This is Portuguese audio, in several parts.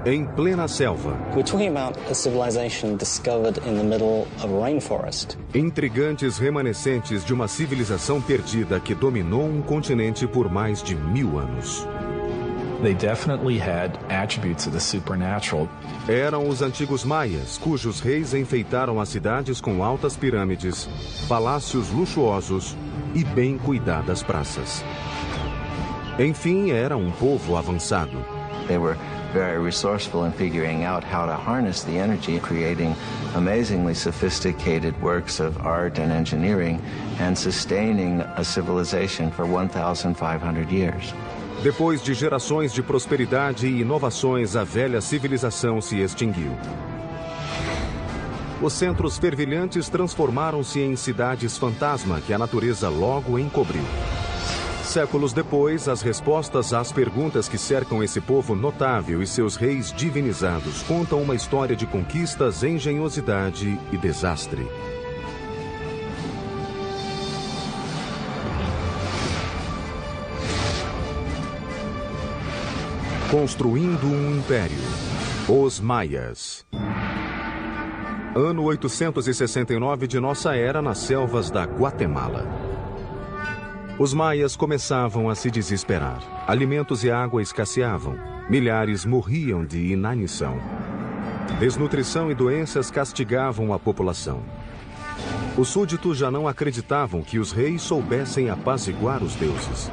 em plena selva. We're talking about a civilization discovered in the middle of a rainforest. Intrigantes remanescentes de uma civilização perdida que dominou um continente por mais de 1000 anos. They definitely had attributes of the supernatural. Eram os antigos maias, cujos reis enfeitaram as cidades com altas pirâmides, palácios luxuosos e bem cuidadas praças. Enfim, era um povo avançado. They were very resourceful in figuring out how to harness the energy, creating amazingly sophisticated works of art and engineering, and sustaining a civilization for 1,500 years. Depois de gerações de prosperidade e inovações, a velha civilização se extinguiu. Os centros fervilhantes transformaram-se em cidades fantasma que a natureza logo encobriu. Séculos depois, as respostas às perguntas que cercam esse povo notável e seus reis divinizados contam uma história de conquistas, engenhosidade e desastre. Construindo um império. Os Maias. Ano 869 de nossa era, nas selvas da Guatemala. Os maias começavam a se desesperar. Alimentos e água escasseavam. Milhares morriam de inanição. Desnutrição e doenças castigavam a população. Os súditos já não acreditavam que os reis soubessem apaziguar os deuses.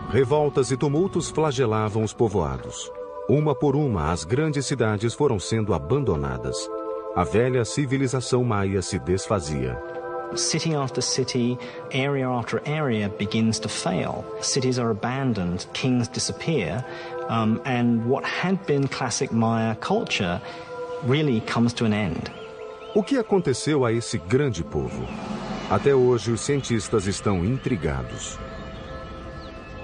Revoltas e tumultos flagelavam os povoados. Uma por uma, as grandes cidades foram sendo abandonadas. A velha civilização maia se desfazia. City after city, area after area begins to fail. Cities are abandoned, kings disappear, and what had been classic Maya culture really comes to an end. O que aconteceu a esse grande povo? Até hoje, os cientistas estão intrigados.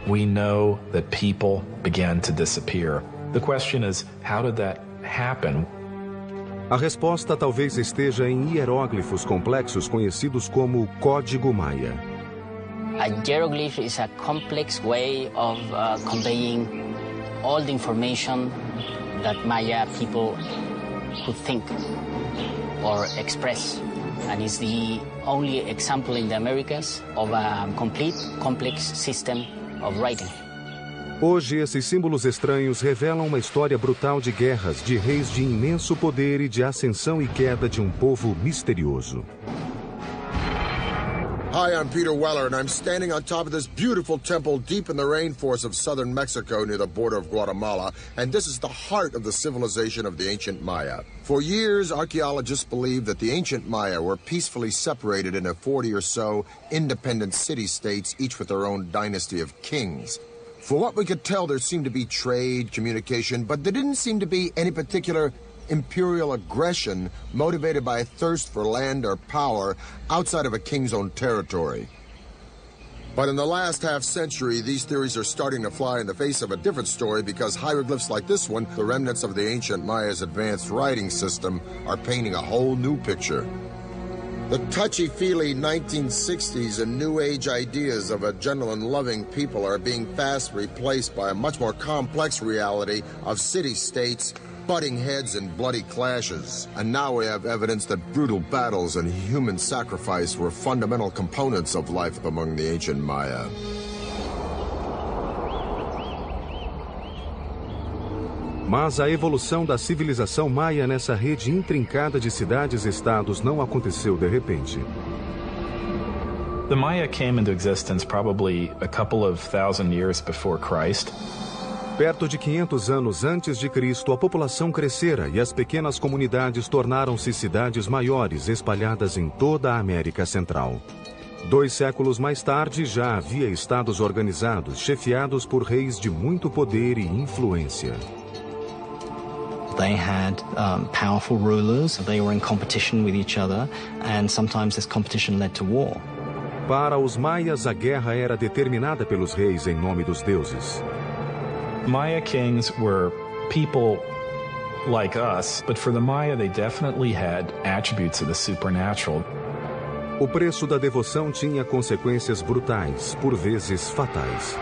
We know that people began to disappear. The question is, how did that happen? A resposta talvez esteja em hieróglifos complexos conhecidos como Código Maia. A hieroglyph is a complex way of conveying all the information that Maya people could think or express. And is the only example in the Americas of a complete, complex system of writing. Hoje, esses símbolos estranhos revelam uma história brutal de guerras, de reis de imenso poder e de ascensão e queda de um povo misterioso. Hi, I'm Peter Weller, and I'm standing on top of this beautiful temple deep in the rainforest of southern Mexico near the border of Guatemala, and this is the heart of the civilization of the ancient Maya. For years, archaeologists believed that the ancient Maya were peacefully separated into 40 or so independent city-states, each with their own dynasty of kings. For what we could tell, there seemed to be trade, communication, but there didn't seem to be any particular imperial aggression motivated by a thirst for land or power outside of a king's own territory. But in the last half-century, these theories are starting to fly in the face of a different story because hieroglyphs like this one, the remnants of the ancient Maya's advanced writing system, are painting a whole new picture. The touchy-feely 1960s and New Age ideas of a gentle and loving people are being fast replaced by a much more complex reality of city-states, butting heads and bloody clashes. And now we have evidence that brutal battles and human sacrifice were fundamental components of life among the ancient Maya. Mas a evolução da civilização maia nessa rede intrincada de cidades-estados não aconteceu de repente. The Maya came into existence probably a couple of thousand years before Christ. Perto de 500 anos antes de Cristo, a população crescera e as pequenas comunidades tornaram-se cidades maiores espalhadas em toda a América Central. 2 séculos mais tarde, já havia estados organizados, chefiados por reis de muito poder e influência. They had powerful rulers. They were in competition with each other, and sometimes this competition led to war. Para os maias, a guerra era determinada pelos reis em nome dos deuses. Maya kings were people like us, but for the Maya they definitely had attributes of the supernatural. O preço da devoção tinha consequências brutais, por vezes fatais.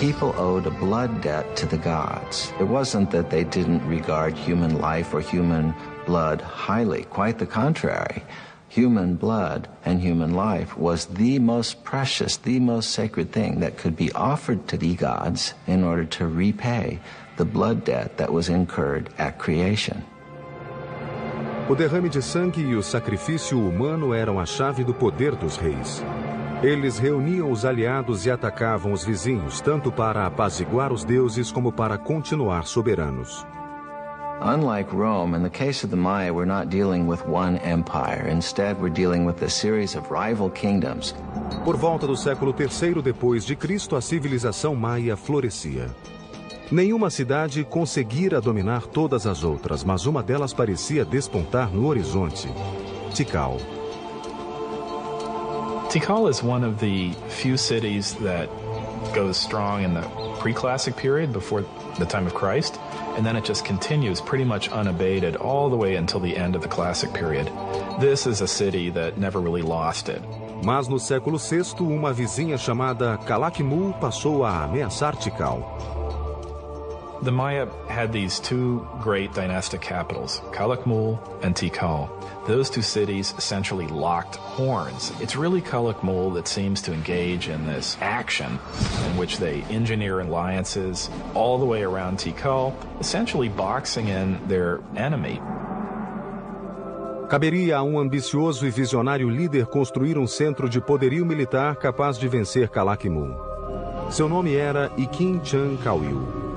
people owed a blood debt to the gods. It wasn't that they didn't regard human life or human blood highly, quite the contrary. Human blood and human life was the most precious, the most sacred thing that could be offered to the gods in order to repay the blood debt that was incurred at creation. O derrame de sangue e o sacrifício humano eram a chave do poder dos reis. Eles reuniam os aliados e atacavam os vizinhos, tanto para apaziguar os deuses como para continuar soberanos. Unlike Rome, in the case of the Maya, we're not dealing with one empire. Instead, we're dealing with a series of rival kingdoms. Por volta do século III depois de Cristo, a civilização maia florescia. Nenhuma cidade conseguira dominar todas as outras, mas uma delas parecia despontar no horizonte: Tikal. Tikal is one of the few cities that goes strong in the pre-classic period before the time of Christ, and then it just continues pretty much unabated all the way until the end of the classic period. This is a city that never really lost it. Mas no século VI, uma vizinha chamada Calakmul passou a ameaçar Tikal. The Maya had these two great dynastic capitals, Calakmul and Tikal. Those two cities essentially locked horns. It's really Calakmul that seems to engage in this action in which they engineer alliances all the way around Tikal, essentially boxing in their enemy. Caberia a um ambicioso e visionário líder construir um centro de poderio militar capaz de vencer Calakmul. Seu nome era Ikin Chan Kawil.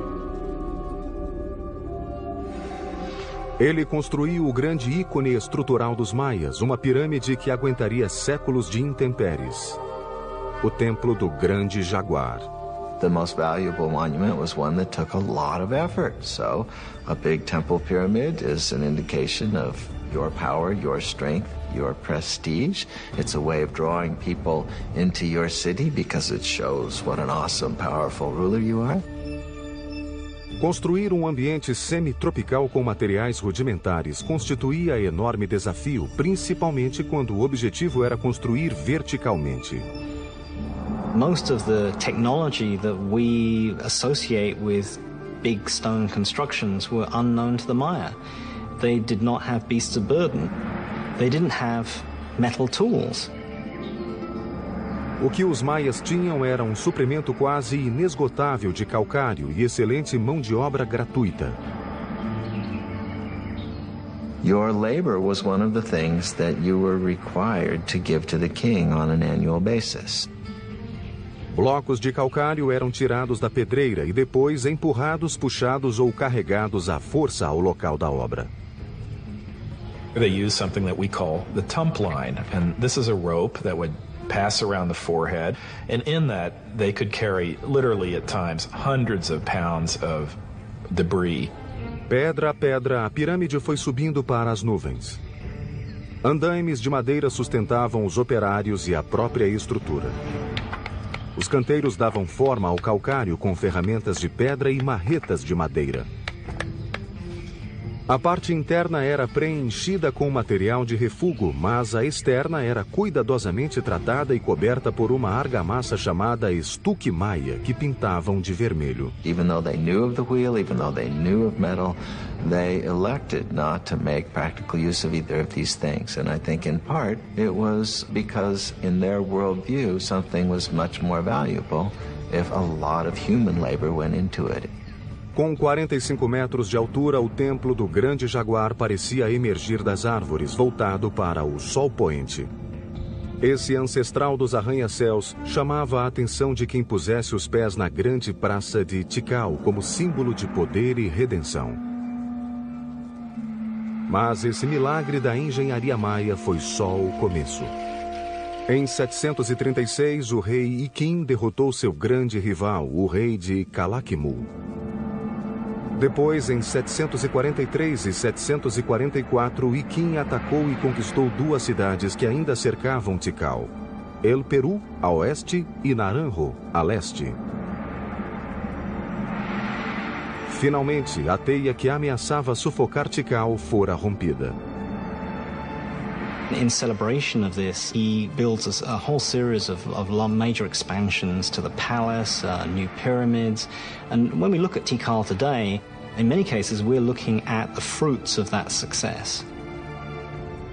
Ele construiu o grande ícone estrutural dos maias, uma pirâmide que aguentaria séculos de intempéries. O Templo do Grande Jaguar. The most valuable monument was one that took a lot of effort. So, a big temple pyramid is an indication of your power, your strength, your prestige. It's a way of drawing people into your city because it shows what an awesome, powerful ruler you are. Construir um ambiente semi-tropical com materiais rudimentares constituía enorme desafio, principalmente quando o objetivo era construir verticalmente. Most of the technology that we associate with big stone constructions were unknown to the Maya. They did not have beasts of burden. They didn't have metal tools. O que os maias tinham era um suprimento quase inesgotável de calcário e excelente mão de obra gratuita. Your labor was one of the things that you were required to give to the king on an annual basis. Blocos de calcário eram tirados da pedreira e depois empurrados, puxados ou carregados à força ao local da obra. They used something that we call the tump line, and this is a rope that would pass around the forehead, and in that they could carry literally at times hundreds of pounds of debris. Pedra a pedra, a pirâmide foi subindo para as nuvens. Andaimes de madeira sustentavam os operários e a própria estrutura. Os canteiros davam forma ao calcário com ferramentas de pedra e marretas de madeira. A parte interna era preenchida com material de refúgio, mas a externa era cuidadosamente tratada e coberta por uma argamassa chamada estuque maia, que pintavam de vermelho. Even though they knew of the wheel, even though they knew of metal, they elected not to make practical use of either of these things. And I think in part it was because in their worldview something was much more valuable if a lot of human labor went into it. Com 45 metros de altura, o Templo do Grande Jaguar parecia emergir das árvores, voltado para o sol poente. Esse ancestral dos arranha-céus chamava a atenção de quem pusesse os pés na grande praça de Tikal como símbolo de poder e redenção. Mas esse milagre da engenharia maia foi só o começo. Em 736, o rei Ikin derrotou seu grande rival, o rei de Calakmul. Depois, em 743 e 744, Ikin atacou e conquistou duas cidades que ainda cercavam Tikal: El Peru, a oeste, e Naranjo, a leste. Finalmente, a teia que ameaçava sufocar Tikal fora rompida. In celebration of this, he builds a whole series of major expansions to the palace, new pyramids. And when we look at Tikal today, in many cases we're looking at the fruits of that success.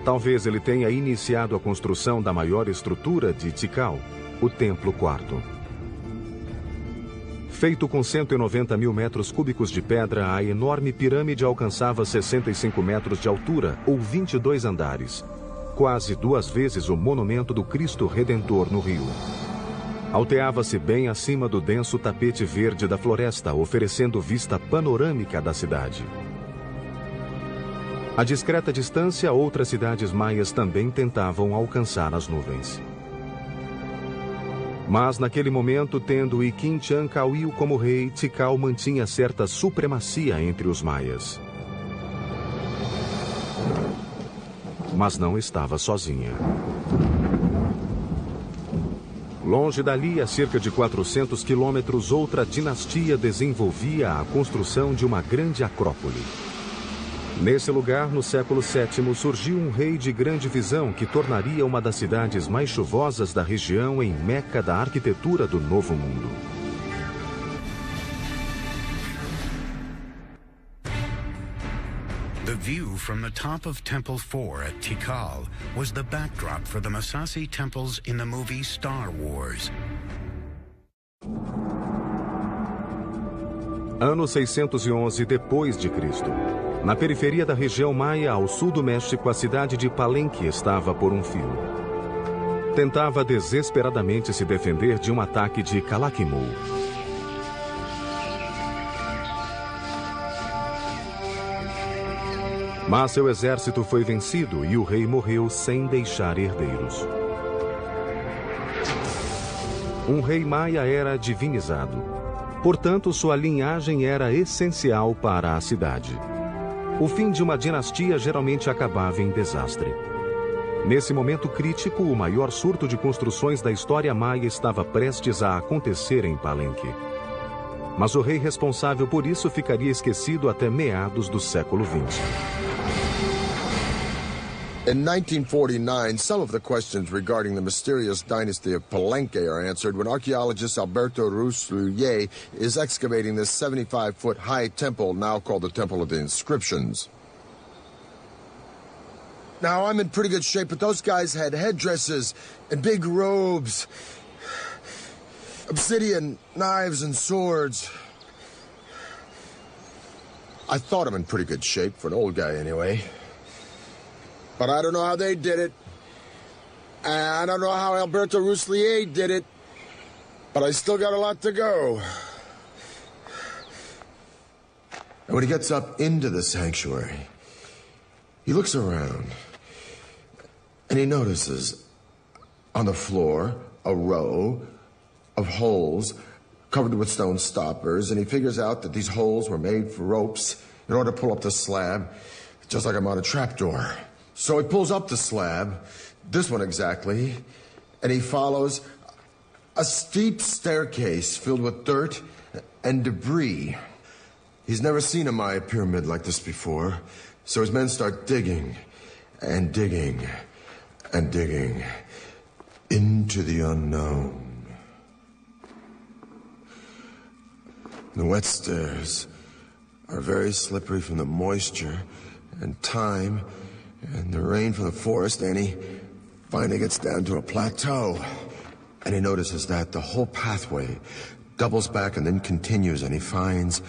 Talvez ele tenha iniciado a construção da maior estrutura de Tikal, o Templo Quarto. Feito com 190 mil metros cúbicos de pedra, a enorme pirâmide alcançava 65 metros de altura, ou 22 andares. Quase 2 vezes o monumento do Cristo Redentor no Rio. Alteava-se bem acima do denso tapete verde da floresta, oferecendo vista panorâmica da cidade. A discreta distância, outras cidades maias também tentavam alcançar as nuvens. Mas naquele momento, tendo Iquim Chancauil como rei, Tikal mantinha certa supremacia entre os maias. Mas não estava sozinha. Longe dali, a cerca de 400 quilômetros, outra dinastia desenvolvia a construção de uma grande acrópole. Nesse lugar, no século VII, surgiu um rei de grande visão que tornaria uma das cidades mais chuvosas da região em Meca da arquitetura do Novo Mundo. The view from the top of Temple 4 at Tikal was the backdrop for the Massassi temples in the movie Star Wars. Ano 611 depois de Cristo. Na periferia da região maia, ao sul do México, a cidade de Palenque estava por um fio. Tentava desesperadamente se defender de um ataque de Calakmul. Mas seu exército foi vencido e o rei morreu sem deixar herdeiros. Um rei maia era divinizado. Portanto, sua linhagem era essencial para a cidade. O fim de uma dinastia geralmente acabava em desastre. Nesse momento crítico, o maior surto de construções da história maia estava prestes a acontecer em Palenque. Mas o rei responsável por isso ficaria esquecido até meados do século XX. In 1949, some of the questions regarding the mysterious dynasty of Palenque are answered when archaeologist Alberto Rusluye is excavating this 75-foot-high temple, now called the Temple of the Inscriptions. Now, I'm in pretty good shape, but those guys had headdresses and big robes, obsidian, knives, and swords. I thought I'm in pretty good shape, for an old guy anyway. But I don't know how they did it. I don't know how Alberto Ruslier did it. But I still got a lot to go. And when he gets up into the sanctuary, he looks around and he notices on the floor a row of holes covered with stone stoppers, and he figures out that these holes were made for ropes in order to pull up the slab, just like I'm on a trapdoor. So he pulls up the slab, this one exactly, and he follows a steep staircase filled with dirt and debris. He's never seen a Maya pyramid like this before, so his men start digging and digging and digging into the unknown. The wet stairs are very slippery from the moisture and time and the rain from the forest, and he finally gets down to a plateau. And he notices that the whole pathway doubles back and then continues, and he finds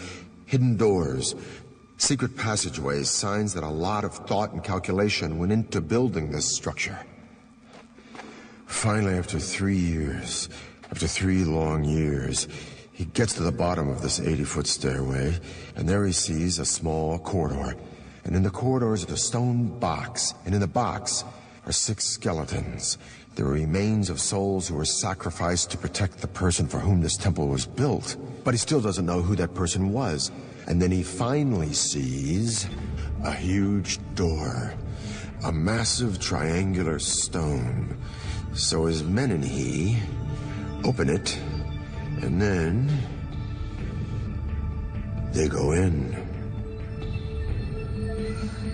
hidden doors, secret passageways, signs that a lot of thought and calculation went into building this structure. Finally, after 3 years, after 3 long years, he gets to the bottom of this 80-foot stairway, and there he sees a small corridor. And in the corridor is a stone box, and in the box are 6 skeletons, the remains of souls who were sacrificed to protect the person for whom this temple was built. But he still doesn't know who that person was. And then he finally sees a huge door, a massive triangular stone. So his men and he open it, and then they go in.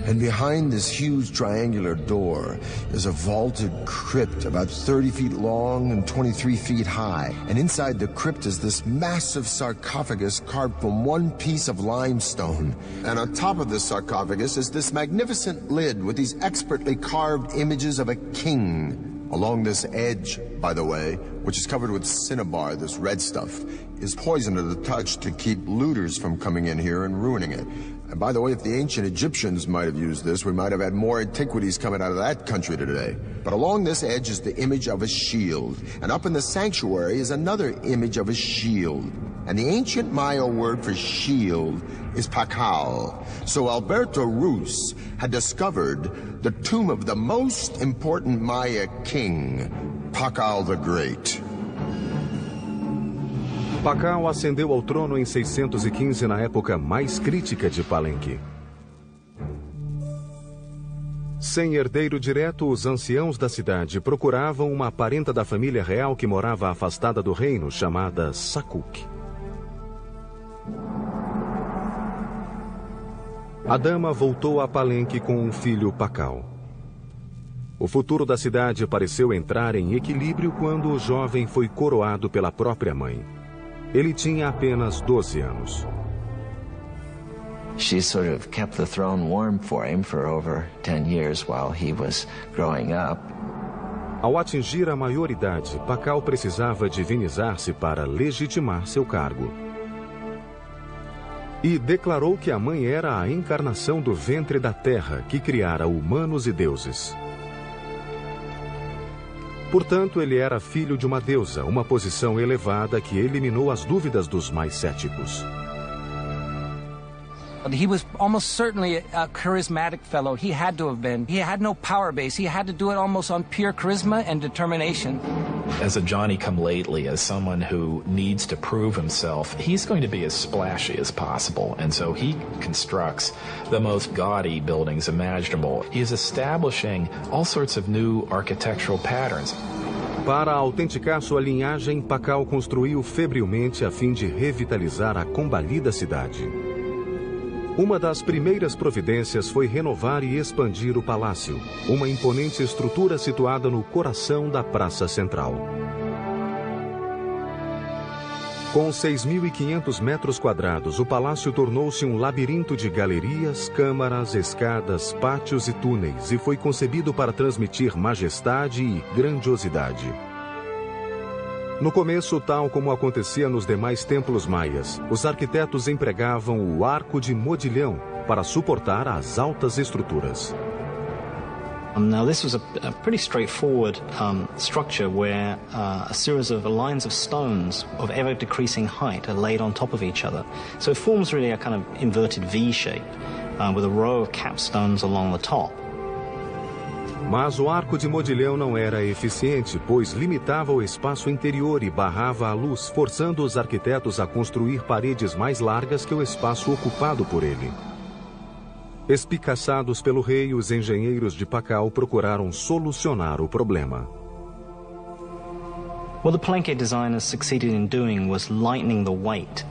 And behind this huge triangular door is a vaulted crypt about 30 feet long and 23 feet high. And inside the crypt is this massive sarcophagus carved from one piece of limestone. And on top of this sarcophagus is this magnificent lid with these expertly carved images of a king. Along this edge, by the way, which is covered with cinnabar, this red stuff, is poison to the touch to keep looters from coming in here and ruining it. And by the way, if the ancient Egyptians might have used this, we might have had more antiquities coming out of that country today. But along this edge is the image of a shield. And up in the sanctuary is another image of a shield. And the ancient Maya word for shield is Pakal. So Alberto Ruz had discovered the tomb of the most important Maya king, Pakal the Great. Pakal ascendeu ao trono em 615 na época mais crítica de Palenque. Sem herdeiro direto, os anciãos da cidade procuravam uma parenta da família real que morava afastada do reino, chamada Sakuk. A dama voltou a Palenque com um filho Pakal. O futuro da cidade pareceu entrar em equilíbrio quando o jovem foi coroado pela própria mãe. Ele tinha apenas 12 anos. She sort of kept the throne warm for him for over 10 years while he was growing up. Ao atingir a maioridade, Pakal precisava divinizar-se para legitimar seu cargo. E declarou que a mãe era a encarnação do ventre da terra que criara humanos e deuses. Portanto, ele era filho de uma deusa, uma posição elevada que eliminou as dúvidas dos mais céticos. He was almost certainly a charismatic fellow. He had to have been. He had no power base. He had to do it almost on pure charisma and determination. As a Johnny-come-lately, as someone who needs to prove himself, he's going to be as splashy as possible. And so he constructs the most gaudy buildings imaginable. He is establishing all sorts of new architectural patterns. Para autenticar sua linhagem, Pakal construiu febrilmente a fim de revitalizar a combalida cidade. Uma das primeiras providências foi renovar e expandir o palácio, uma imponente estrutura situada no coração da Praça Central. Com 6.500 metros quadrados, o palácio tornou-se um labirinto de galerias, câmaras, escadas, pátios e túneis e foi concebido para transmitir majestade e grandiosidade. No começo, tal como acontecia nos demais templos maias, os arquitetos empregavam o arco de modilhão para suportar as altas estruturas. Now this was a pretty straightforward structure where a series of lines of stones of ever-decreasing height are laid on top of each other. So it forms really a kind of inverted V shape with a row of capstones along the top. Mas o arco de modilhão não era eficiente, pois limitava o espaço interior e barrava a luz, forçando os arquitetos a construir paredes mais largas que o espaço ocupado por ele. Espicaçados pelo rei, os engenheiros de Pakal procuraram solucionar o problema. What the Palenque designers succeeded in doing was lightening the weight.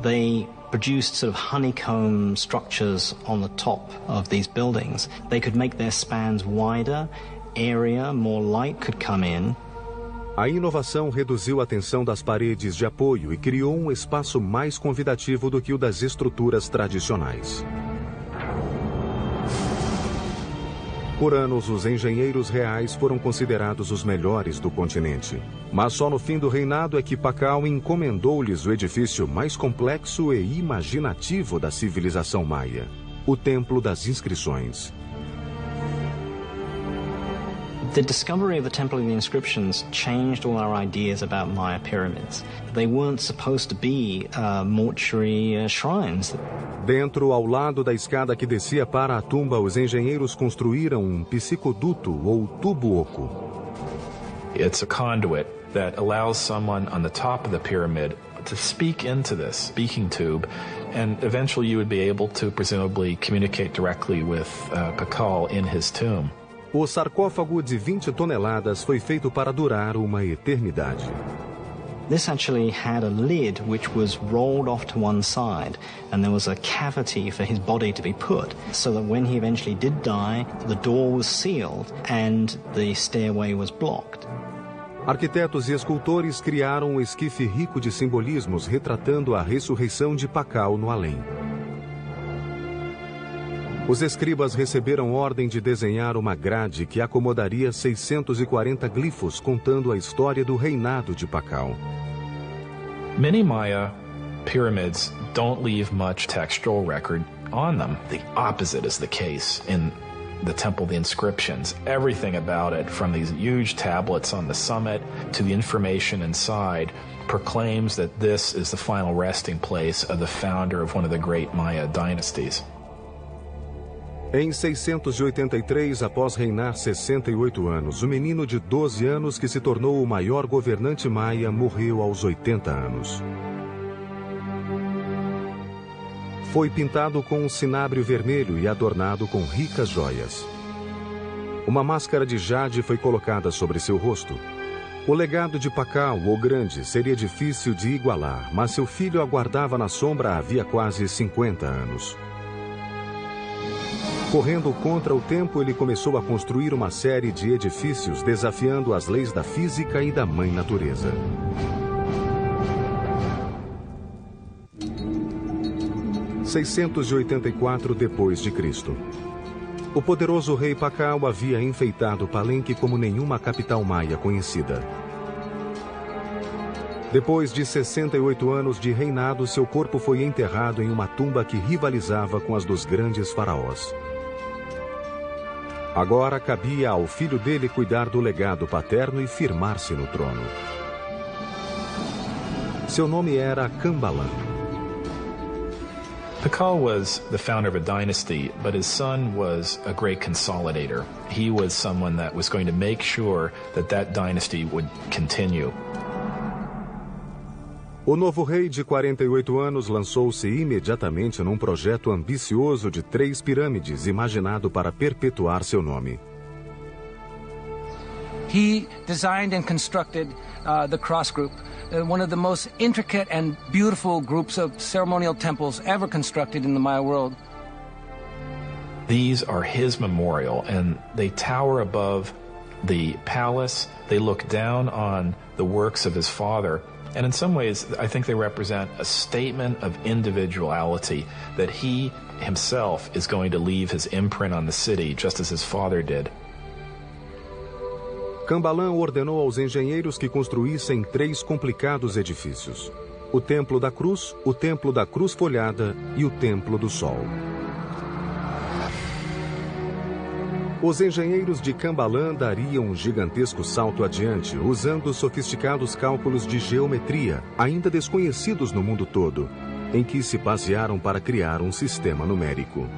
They produced sort of honeycomb structures on the top of these buildings. They could make their spans wider, airier, more light could come in. A inovação reduziu a tensão das paredes de apoio e criou um espaço mais convidativo do que o das estruturas tradicionais. Por anos, os engenheiros reais foram considerados os melhores do continente. Mas só no fim do reinado é que Pakal encomendou-lhes o edifício mais complexo e imaginativo da civilização maia, o Templo das Inscrições. The discovery of the Temple of the Inscriptions changed all our ideas about Maya pyramids. They weren't supposed to be mortuary shrines. Dentro, ao lado da escada que descia para a tumba, os engenheiros construíram um psicoduto ou tubo oco. It's a conduit that allows someone on the top of the pyramid to speak into this speaking tube, and eventually you would be able to presumably communicate directly with Pakal in his tomb. O sarcófago de 20 toneladas foi feito para durar uma eternidade. This actually had a lid which was rolled off to one side, and there was a cavity for his body to be put, so that when he eventually did die, the door was sealed and the stairway was blocked. Arquitetos e escultores criaram um esquife rico de simbolismos retratando a ressurreição de Pakal no além. Os escribas receberam ordem de desenhar uma grade que acomodaria 640 glifos contando a história do reinado de Pakal. Many Maya pyramids don't leave much textual record on them. The opposite is the case in the temple, the inscriptions. Everything about it, from these huge tablets on the summit to the information inside, proclaims that this is the final resting place of the founder of one of the great Maya dynasties. Em 683, após reinar 68 anos, o menino de 12 anos que se tornou o maior governante maia morreu aos 80 anos. Foi pintado com um cinábrio vermelho e adornado com ricas joias. Uma máscara de jade foi colocada sobre seu rosto. O legado de Pakal, o Grande, seria difícil de igualar, mas seu filho aguardava na sombra havia quase 50 anos. Correndo contra o tempo, ele começou a construir uma série de edifícios desafiando as leis da física e da mãe natureza. Em 684 depois de Cristo. O poderoso rei Pakal havia enfeitado Palenque como nenhuma capital maia conhecida. Depois de 68 anos de reinado, seu corpo foi enterrado em uma tumba que rivalizava com as dos grandes faraós. Agora cabia ao filho dele cuidar do legado paterno e firmar-se no trono. Seu nome era Kambalan. Pakal was the founder of a dynasty, but his son was a great consolidator. He was someone that was going to make sure that that dynasty would continue. O novo rei de 48 anos lançou-se imediatamente num projeto ambicioso de 3 pirâmides imaginado para perpetuar seu nome. He designed and constructed the Cross Group, one of the most intricate and beautiful groups of ceremonial temples ever constructed in the Maya world. These are his memorial, and they tower above the palace. They look down on the works of his father. And in some ways, I think they represent a statement of individuality, that he himself is going to leave his imprint on the city, just as his father did. Kambalan ordenou aos engenheiros que construíssem 3 complicados edifícios: o Templo da Cruz, o Templo da Cruz Folhada e o Templo do Sol. Os engenheiros de Kambalan dariam um gigantesco salto adiante, usando sofisticados cálculos de geometria, ainda desconhecidos no mundo todo, em que se basearam para criar um sistema numérico.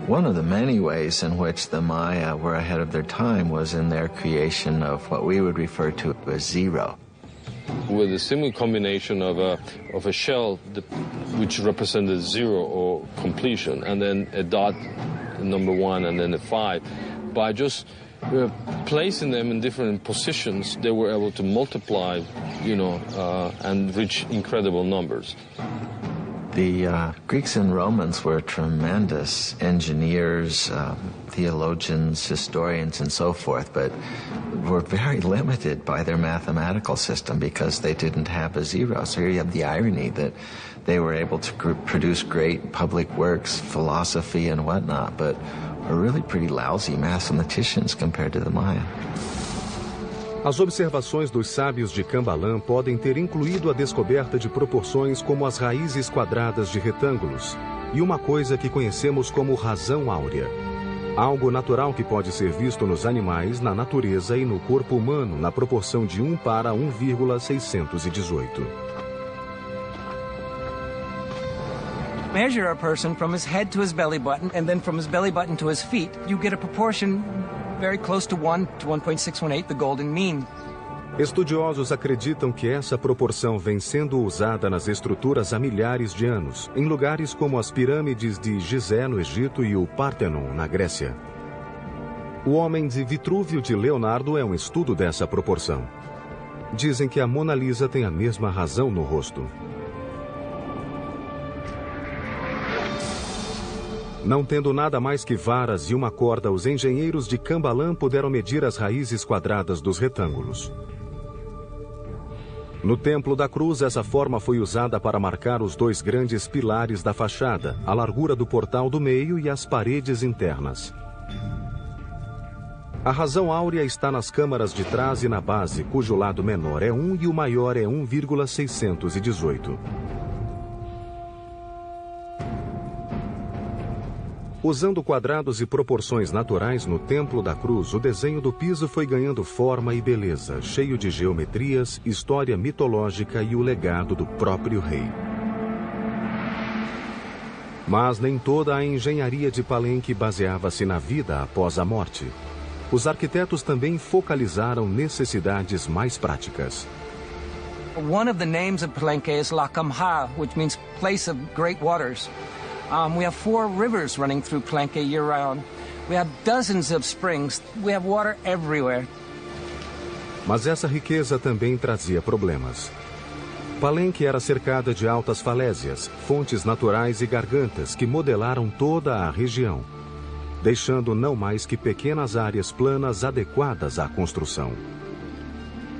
One of the many ways in which the Maya were ahead of their time was in their creation of what we would refer to as zero. With a similar combination of a shell which represented 0 or completion, and then a dot, number 1, and then a 5. By just placing them in different positions, they were able to multiply, and reach incredible numbers. The Greeks and Romans were tremendous engineers, theologians, historians, and so forth, but were very limited by their mathematical system because they didn't have a zero. So here you have the irony that they were able to produce great public works, philosophy, and whatnot, but are really pretty lousy mathematicians compared to the Maya. As observações dos sábios de Kambalan podem ter incluído a descoberta de proporções como as raízes quadradas de retângulos e uma coisa que conhecemos como razão áurea. Algo natural que pode ser visto nos animais, na natureza e no corpo humano na proporção de 1 para 1,618. Measure a person from his head to his belly button, and then from his belly button to his feet, you get a proportion very close to 1 to 1.618, the golden mean. Estudiosos acreditam que essa proporção vem sendo usada nas estruturas há milhares de anos, em lugares como as pirâmides de Gizé, no Egito, e o Parthenon, na Grécia. O Homem de Vitrúvio de Leonardo é um estudo dessa proporção. Dizem que a Mona Lisa tem a mesma razão no rosto. Não tendo nada mais que varas e uma corda, os engenheiros de Cambalan puderam medir as raízes quadradas dos retângulos. No Templo da Cruz, essa forma foi usada para marcar os dois grandes pilares da fachada, a largura do portal do meio e as paredes internas. A razão áurea está nas câmaras de trás e na base, cujo lado menor é 1 e o maior é 1,618. Usando quadrados e proporções naturais no Templo da Cruz, o desenho do piso foi ganhando forma e beleza, cheio de geometrias, história mitológica e o legado do próprio rei. Mas nem toda a engenharia de Palenque baseava-se na vida após a morte. Os arquitetos também focalizaram necessidades mais práticas. One of the names of Palenque is Lacamha, which means place of great waters. We have 4 rivers running through Palenque year-round. We have dozens of springs. We have water everywhere. Mas essa riqueza também trazia problemas. Palenque era cercada de altas falésias, fontes naturais e gargantas que modelaram toda a região, deixando não mais que pequenas áreas planas adequadas à construção.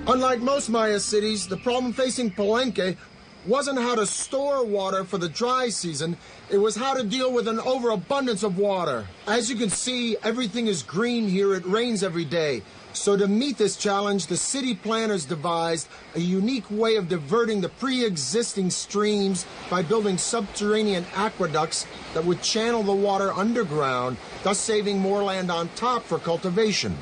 Unlike most Maya cities, the problem facing Palenque wasn't how to store water for the dry season, it was how to deal with an overabundance of water. As you can see, everything is green here, it rains every day. So to meet this challenge, the city planners devised a unique way of diverting the pre-existing streams by building subterranean aqueducts that would channel the water underground, thus saving more land on top for cultivation.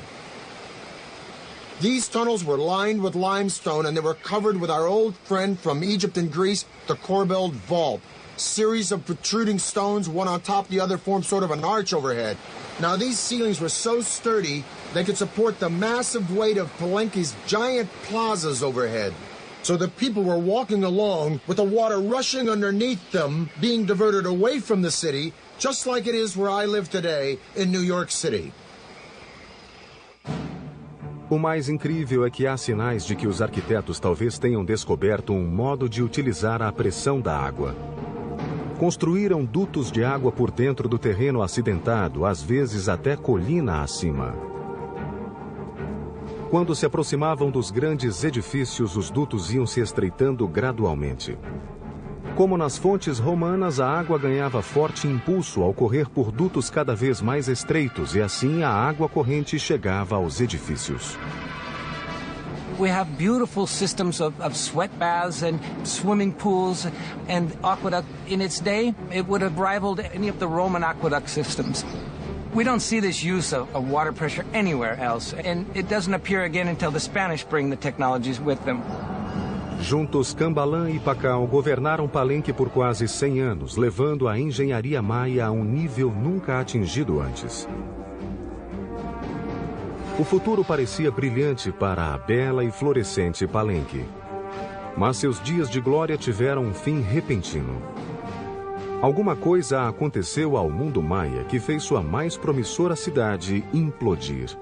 These tunnels were lined with limestone and they were covered with our old friend from Egypt and Greece, the corbelled vault. Series of protruding stones, one on top of the other, formed sort of an arch overhead. Now these ceilings were so sturdy, they could support the massive weight of Palenque's giant plazas overhead. So the people were walking along with the water rushing underneath them, being diverted away from the city, just like it is where I live today in New York City. O mais incrível é que há sinais de que os arquitetos talvez tenham descoberto um modo de utilizar a pressão da água. Construíram dutos de água por dentro do terreno acidentado, às vezes até colina acima. Quando se aproximavam dos grandes edifícios, os dutos iam se estreitando gradualmente. Como nas fontes romanas, a água ganhava forte impulso ao correr por dutos cada vez mais estreitos e assim a água corrente chegava aos edifícios. We have beautiful systems of sweat baths and swimming pools and aqueduct. In its day, it would have rivaled any of the Roman aqueduct systems. We don't see this use of water pressure anywhere else, and it doesn't appear again until the Spanish bring the technologies with them. Juntos, Cambalan e Pacal governaram Palenque por quase 100 anos, levando a engenharia maia a um nível nunca atingido antes. O futuro parecia brilhante para a bela e florescente Palenque. Mas seus dias de glória tiveram um fim repentino. Alguma coisa aconteceu ao mundo maia que fez sua mais promissora cidade implodir.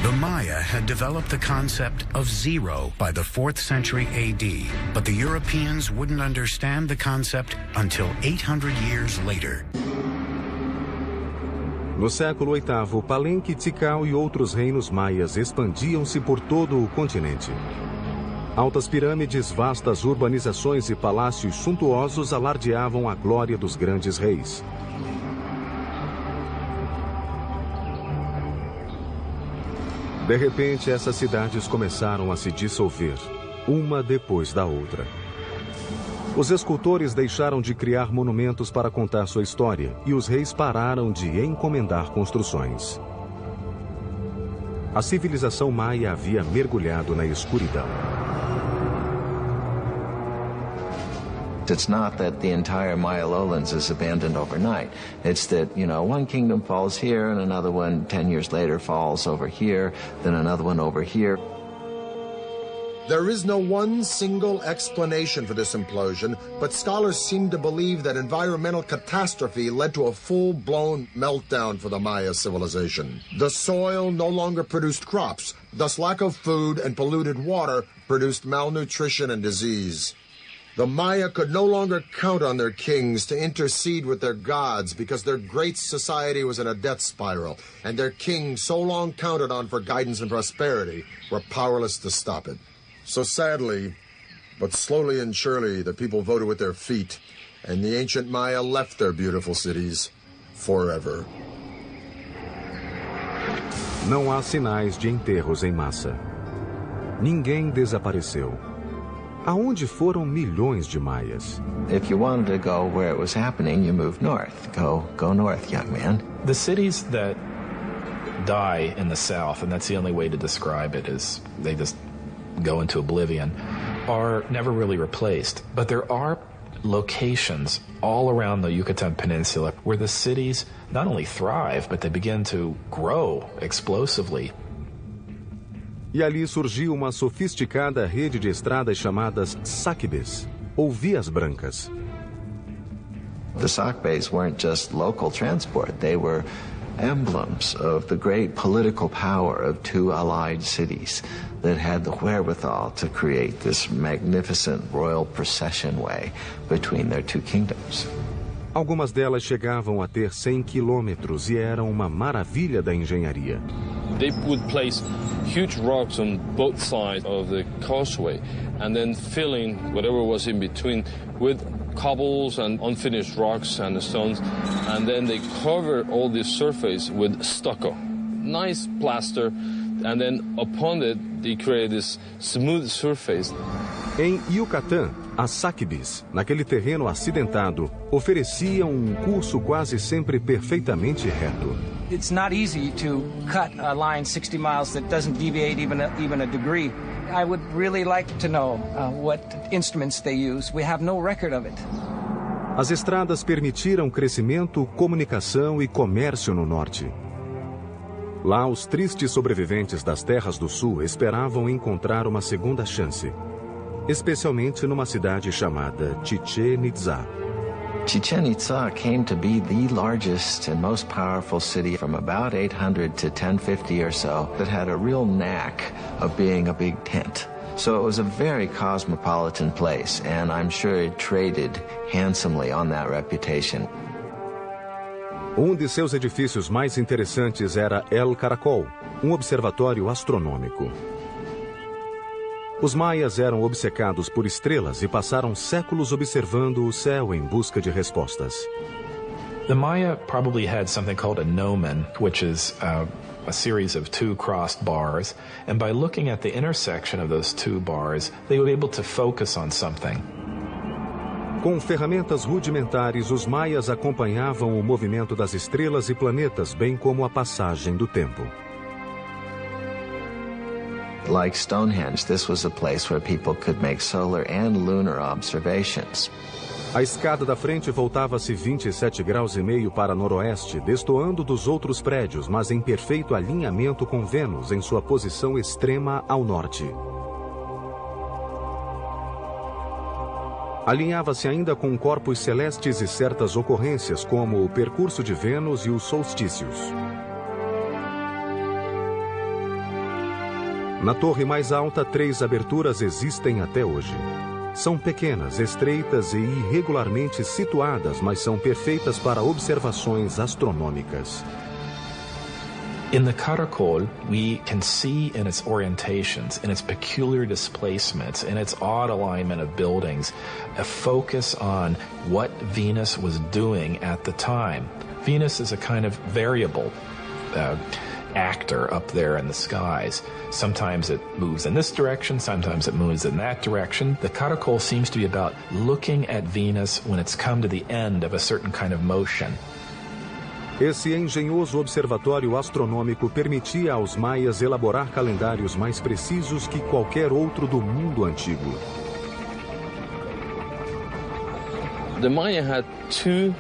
The Maya had developed the concept of zero by the 4th century AD, but the Europeans wouldn't understand the concept until 800 years later. No século VIII, Palenque, Tikal e outros reinos maias expandiam-se por todo o continente. Altas pirâmides, vastas urbanizações e palácios suntuosos alardeavam a glória dos grandes reis. De repente, essas cidades começaram a se dissolver, uma depois da outra. Os escultores deixaram de criar monumentos para contar sua história e os reis pararam de encomendar construções. A civilização maia havia mergulhado na escuridão. It's not that the entire Maya lowlands is abandoned overnight. It's that, one kingdom falls here and another one 10 years later falls over here, then another one over here. There is no one single explanation for this implosion, but scholars seem to believe that environmental catastrophe led to a full-blown meltdown for the Maya civilization. The soil no longer produced crops, thus lack of food and polluted water produced malnutrition and disease. The Maya could no longer count on their kings to intercede with their gods because their great society was in a death spiral, and their kings, so long counted on for guidance and prosperity, were powerless to stop it. So sadly, but slowly and surely, the people voted with their feet, and the ancient Maya left their beautiful cities forever. Não há sinais de enterros em massa. Ninguém desapareceu. Aonde foram milhões de maias? If you wanted to go where it was happening, you moved north. Go north, young man. The cities that die in the south, and that's the only way to describe it, is they just go into oblivion, are never really replaced. But there are locations all around the Yucatan Peninsula where the cities not only thrive, but they begin to grow explosively. E ali surgiu uma sofisticada rede de estradas chamadas Sacbes, ou vias brancas. The Sacbes weren't just local transport, they were emblems of the great political power of two allied cities that had the wherewithal to create this magnificent royal procession way between their two kingdoms. Algumas delas chegavam a ter 100 quilômetros e eram uma maravilha da engenharia. They would place huge rocks on both sides of the causeway and then filling whatever was in between with cobbles and unfinished rocks and stones, and then they cover all this surface with stucco. Nice plaster, and then upon it they create this smooth surface. Em Yucatán, as Sacbes, naquele terreno acidentado, ofereciam um curso quase sempre perfeitamente reto. It's not easy to cut a line 60 miles that doesn't deviate even a degree. I would really like to know what instruments they use. We have no record of it. As estradas permitiram crescimento, comunicação e comércio no norte. Lá, os tristes sobreviventes das terras do sul esperavam encontrar uma segunda chance, especialmente numa cidade chamada Chichén Itzá. Chichén Itzá came to be the largest and most powerful city from about 800 to 1050 or so that had a real knack of being a big tent. So it was a very cosmopolitan place, and I'm sure it traded handsomely on that reputation. De seus edifícios mais interessantes era El Caracol, observatório astronômico. Os maias eram obcecados por estrelas e passaram séculos observando o céu em busca de respostas. The Maya probably had something called a gnomon, which is a series of two crossed bars, and by looking at the intersection of those two bars, they were able to focus on something. Com ferramentas rudimentares, os maias acompanhavam o movimento das estrelas e planetas, bem como a passagem do tempo. Like Stonehenge, this was a place where people could make solar and lunar observations. A escada da frente voltava-se 27 graus e meio para noroeste, destoando dos outros prédios, mas em perfeito alinhamento com Vênus em sua posição extrema ao norte. Alinhava-se ainda com corpos celestes e certas ocorrências, como o percurso de Vênus e os solstícios. Na torre mais alta, 3 aberturas existem até hoje. São pequenas, estreitas e irregularmente situadas, mas são perfeitas para observações astronômicas. In the Caracol, we can see in its orientations, in its peculiar displacements, in its odd alignment of buildings, a focus on what Venus was doing at the time. Venus is a kind of variable actor up there in the skies. Sometimes it moves in this direction, sometimes it moves in that direction. The Caracol seems to be about looking at Venus when it's come to the end of a certain kind of motion. Esse engenhoso observatório astronômico permitia aos maias elaborar calendários mais precisos que qualquer outro do mundo antigo. The Maya had 2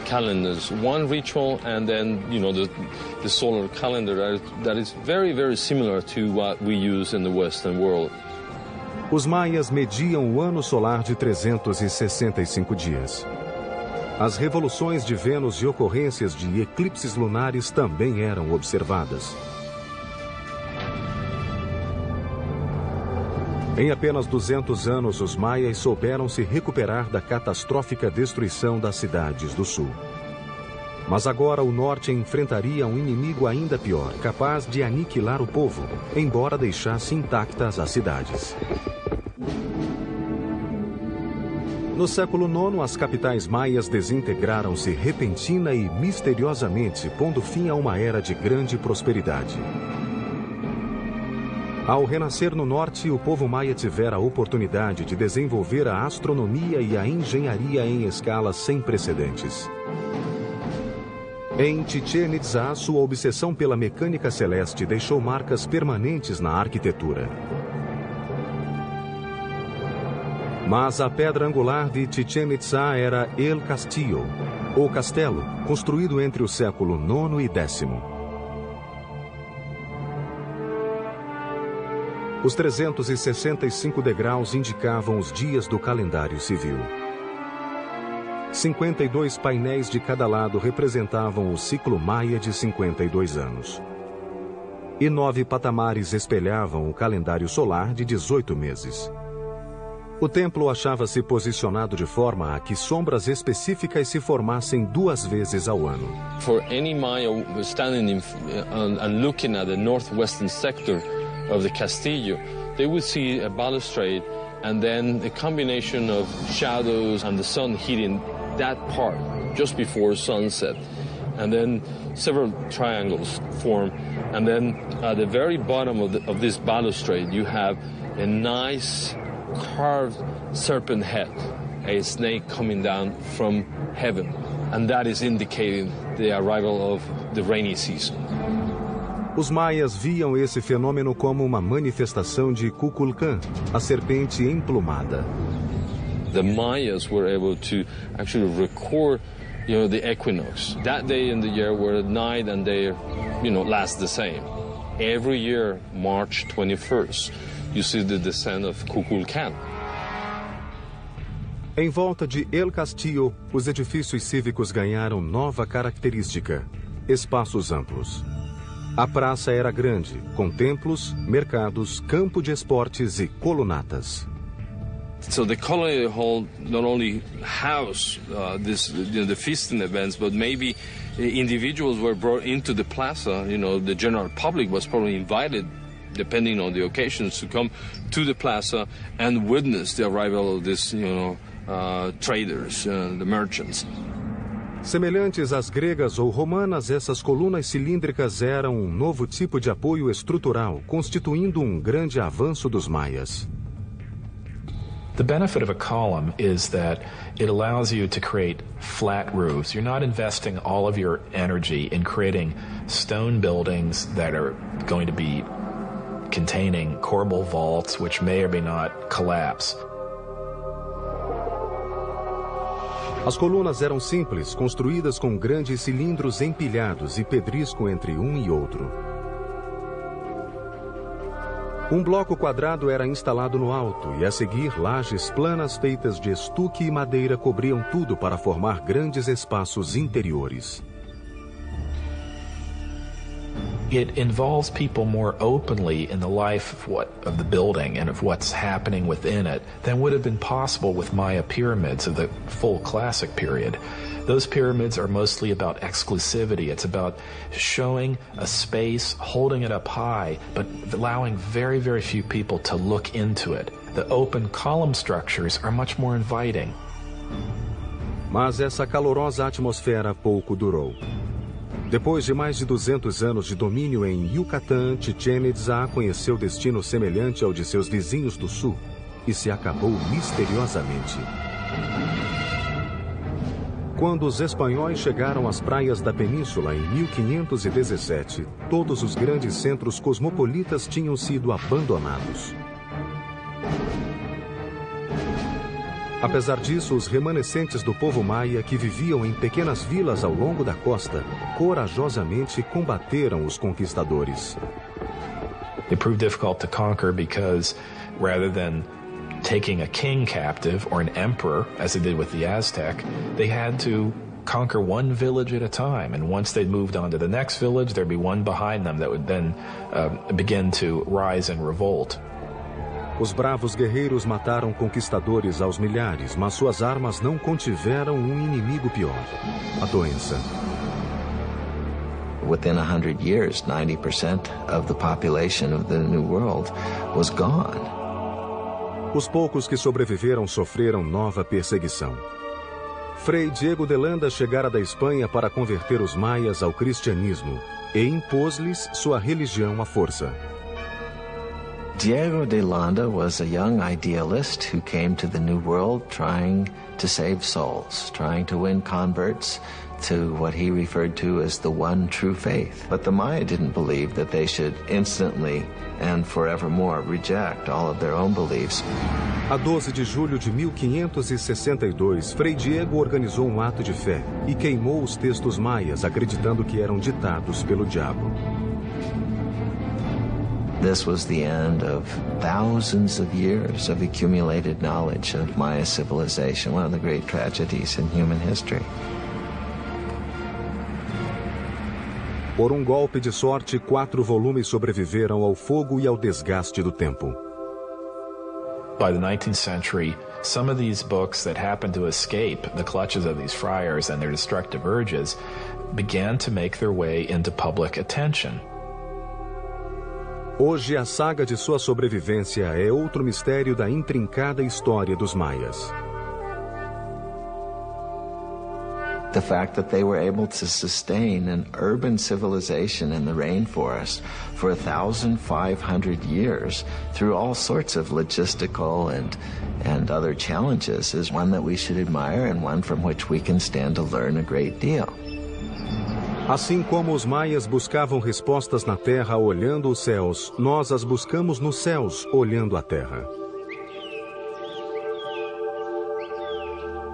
calendars, one ritual and then, the solar calendar that is very, very similar to what we use in the Western world. Os maias mediam o ano solar de 365 dias. As revoluções de Vênus e ocorrências de eclipses lunares também eram observadas. Em apenas 200 anos, os maias souberam se recuperar da catastrófica destruição das cidades do sul. Mas agora o norte enfrentaria um inimigo ainda pior, capaz de aniquilar o povo, embora deixasse intactas as cidades. No século IX, as capitais maias desintegraram-se repentina e misteriosamente, pondo fim a uma era de grande prosperidade. Ao renascer no norte, o povo maia tivera a oportunidade de desenvolver a astronomia e a engenharia em escalas sem precedentes. Em Chichén Itzá, sua obsessão pela mecânica celeste deixou marcas permanentes na arquitetura. Mas a pedra angular de Chichén Itzá era El Castillo, ou castelo, construído entre o século IX e X. Os 365 degraus indicavam os dias do calendário civil. 52 painéis de cada lado representavam o ciclo maia de 52 anos. E 9 patamares espelhavam o calendário solar de 18 meses. O templo achava-se posicionado de forma a que sombras específicas se formassem 2 vezes ao ano. For any Maya standing and looking at the northwestern sector of the Castillo, they would see a balustrade and then a combination of shadows and the sun hitting that part just before sunset. And then several triangles form. And then at the very bottom of this balustrade, you have a nice carved serpent head, a snake coming down from heaven. And that is indicating the arrival of the rainy season. Os maias viam esse fenômeno como uma manifestação de Kukulkan, a serpente emplumada. The Mayas were able to actually record, the equinox. That day in the year where night and day, last the same. Every year, March 21st, you see the descent of Kukulkan. Em volta de El Castillo, os edifícios cívicos ganharam nova característica: espaços amplos. A praça era grande, com templos, mercados, campo de esportes e colunatas. So the colony hall not only housed the feasting events, but maybe individuals were brought into the plaza. The general public was probably invited, depending on the occasions, to come to the plaza and witness the arrival of these, traders, the merchants. Semelhantes às gregas ou romanas, essas colunas cilíndricas eram um novo tipo de apoio estrutural, constituindo um grande avanço dos maias. The benefit of a column is that it allows you to create flat roofs. You're not investing all of your energy in creating stone buildings that are going to be containing corbel vaults, which may or may not collapse. As colunas eram simples, construídas com grandes cilindros empilhados e pedrisco entre um e outro. Um bloco quadrado era instalado no alto e, a seguir, lajes planas feitas de estuque e madeira cobriam tudo para formar grandes espaços interiores. It involves people more openly in the life of the building and of what's happening within it than would have been possible with Maya pyramids of the full classic period. Those pyramids are mostly about exclusivity. It's about showing a space, holding it up high, but allowing very, very few people to look into it. The open column structures are much more inviting. Mas essa calorosa atmosfera pouco durou. Depois de mais de 200 anos de domínio em Yucatán, Chichén Itzá conheceu destino semelhante ao de seus vizinhos do sul e se acabou misteriosamente. Quando os espanhóis chegaram às praias da península em 1517, todos os grandes centros cosmopolitas tinham sido abandonados. Apesar disso, os remanescentes do povo maia que viviam em pequenas vilas ao longo da costa, corajosamente combateram os conquistadores. It proved difficult to conquer because rather than taking a king captive or an emperor, as they did with the Aztec. They had to conquer one village at a time, and once they'd moved on to the next village, there'd be one behind them that would then begin to rise in revolt. Os bravos guerreiros mataram conquistadores aos milhares, mas suas armas não contiveram inimigo pior: a doença. Within 100 years, 90% of the population of the New World was gone. Os poucos que sobreviveram sofreram nova perseguição. Frei Diego de Landa chegara da Espanha para converter os maias ao cristianismo e impôs-lhes sua religião à força. Diego de Landa was a young idealist who came to the New World trying to save souls, trying to win converts to what he referred to as the one true faith. But the Maya didn't believe that they should instantly and forevermore reject all of their own beliefs. A 12 de julho de 1562, Frei Diego organizou um ato de fé e queimou os textos maias, acreditando que eram ditados pelo diabo. This was the end of thousands of years of accumulated knowledge of Maya civilization, one of the great tragedies in human history. Por um golpe de sorte, 4 volumes sobreviveram ao fogo e ao desgaste do tempo. By the 19th century, some of these books that happened to escape the clutches of these friars and their destructive urges began to make their way into public attention. Hoje, a saga de sua sobrevivência é outro mistério da intrincada história dos maias. The fact that they were able to sustain an urban civilization in the rainforest for 1,500 years through all sorts of logistical and other challenges is one that we should admire and one from which we can stand to learn a great deal. Assim como os maias buscavam respostas na terra olhando os céus, nós as buscamos nos céus olhando a terra.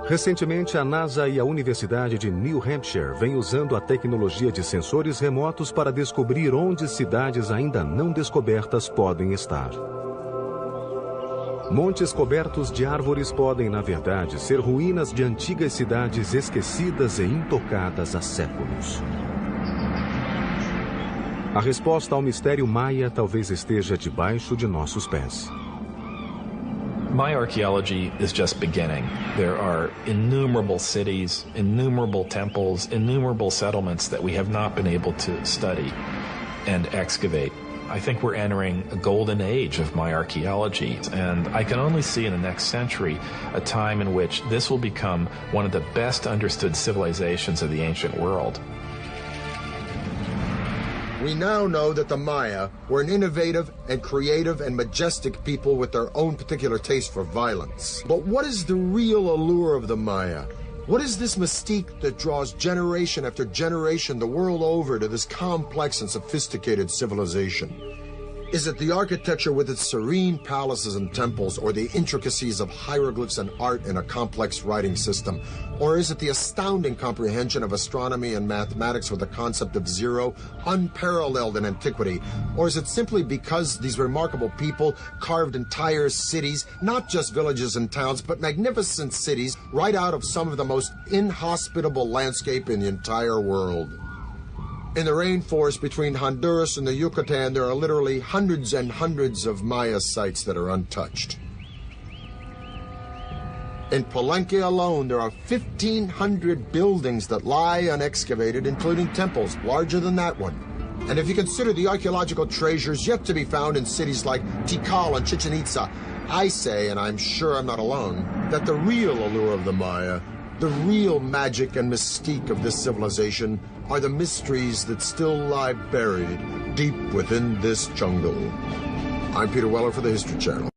Recentemente, a NASA e a Universidade de New Hampshire vêm usando a tecnologia de sensores remotos para descobrir onde cidades ainda não descobertas podem estar. Montes cobertos de árvores podem, na verdade, ser ruínas de antigas cidades esquecidas e intocadas há séculos. A resposta ao mistério maia talvez esteja debaixo de nossos pés. Maya archaeology is just beginning. There are innumerable cities, innumerable temples, innumerable settlements that we have not been able to study and excavate. I think we're entering a golden age of Maya archaeology, and I can only see in the next century a time in which this will become one of the best understood civilizations of the ancient world. We now know that the Maya were an innovative and creative and majestic people with their own particular taste for violence. But what is the real allure of the Maya? What is this mystique that draws generation after generation the world over to this complex and sophisticated civilization? Is it the architecture with its serene palaces and temples, or the intricacies of hieroglyphs and art in a complex writing system? Or is it the astounding comprehension of astronomy and mathematics with the concept of zero, unparalleled in antiquity? Or is it simply because these remarkable people carved entire cities, not just villages and towns, but magnificent cities, right out of some of the most inhospitable landscape in the entire world? In the rainforest between Honduras and the Yucatan, there are literally hundreds and hundreds of Maya sites that are untouched. In Palenque alone, there are 1,500 buildings that lie unexcavated, including temples larger than that one. And if you consider the archaeological treasures yet to be found in cities like Tikal and Chichen Itza, I say, and I'm sure I'm not alone, that the real allure of the Maya, the real magic and mystique of this civilization, are the mysteries that still lie buried deep within this jungle. I'm Peter Weller for the History Channel.